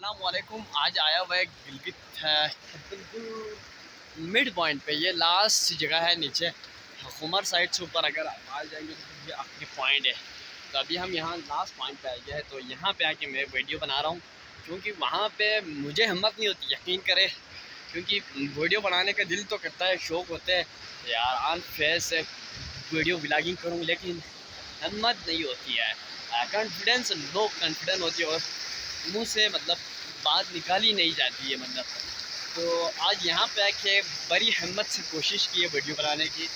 अस्सलामुअलैकुम। आज आया हुआ है गिलगित है बिल्कुल मिड पॉइंट पे। ये लास्ट जगह है नीचे खुमर साइड से ऊपर अगर आप आ जाएंगे तो ये आखिरी पॉइंट है। तो अभी हम यहाँ लास्ट पॉइंट पे आ गए हैं। तो यहाँ पे आके मैं वीडियो बना रहा हूँ क्योंकि वहाँ पे मुझे हिम्मत नहीं होती, यकीन करें। क्योंकि वीडियो बनाने का दिल तो करता है, शौक़ होता है यार ऑन फेस से वीडियो ब्लॉगिंग करूँ, लेकिन हिम्मत नहीं होती है। कॉन्फिडेंस लो कॉन्फिडेंस होती है और मुंह से मतलब बात निकाली नहीं जाती है मतलब। तो आज यहाँ पे आके बड़ी हिम्मत से कोशिश की है वीडियो बनाने की।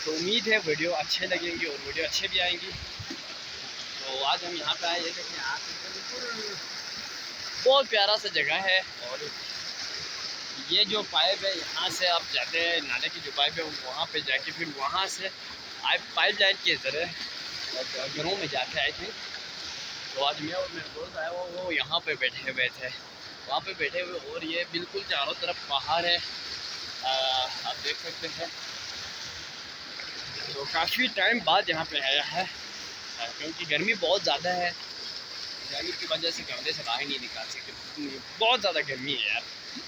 तो उम्मीद है वीडियो अच्छे लगेंगे और वीडियो अच्छे भी आएंगी। तो आज हम यहाँ पे आए, ये देखें यहाँ पे बिल्कुल बहुत प्यारा सा जगह है। और ये जो पाइप है यहाँ से आप जाते हैं, नाले की जो पाइप है वहाँ पे जाके फिर वहाँ से पाइप लाइन के ज़रिए घरों में जाते आए थे। तो आज मैं और मेरे दोस्त आया वो यहाँ पे बैठे हुए थे, वहाँ पे बैठे हुए। और ये बिल्कुल चारों तरफ पहाड़ है, आप देख सकते हैं। तो काफ़ी टाइम बाद यहाँ पे आया है क्योंकि गर्मी बहुत ज़्यादा है। गर्मी की वजह से कमरे से बाहर नहीं निकाल सकते, बहुत ज़्यादा गर्मी है यार।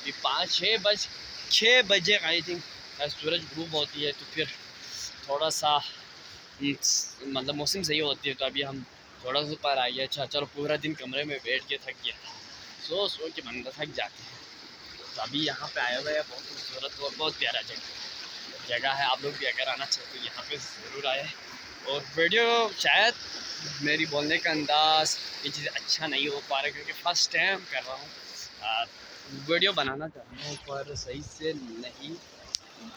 ये 5-6 बजे आई थिंक सूरज ग्रूब होती है, तो फिर थोड़ा सा मतलब मौसम सही होती है। तो अभी हम थोड़ा सा ऊपर आ गया। अच्छा चलो, पूरा दिन कमरे में बैठ के थक गया, सो के बंदा थक जाते हैं। तो अभी यहाँ पे आया हुआ है, बहुत खूबसूरत और बहुत प्यारा जगह है। आप लोग भी अगर आना चाहते हो यहाँ पे ज़रूर आए। और वीडियो शायद मेरी बोलने का अंदाज़ ये चीज़ अच्छा नहीं हो पा रहा क्योंकि फ़र्स्ट टाइम कर रहा हूँ। वीडियो बनाना चाहता हूँ पर सही से नहीं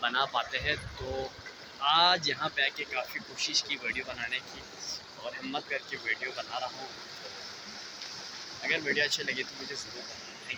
बना पाते हैं। तो आज यहाँ पे आके काफ़ी कोशिश की वीडियो बनाने की और हिम्मत करके वीडियो बना रहा हूँ। अगर वीडियो अच्छी लगी तो मुझे ज़रूर बताएं।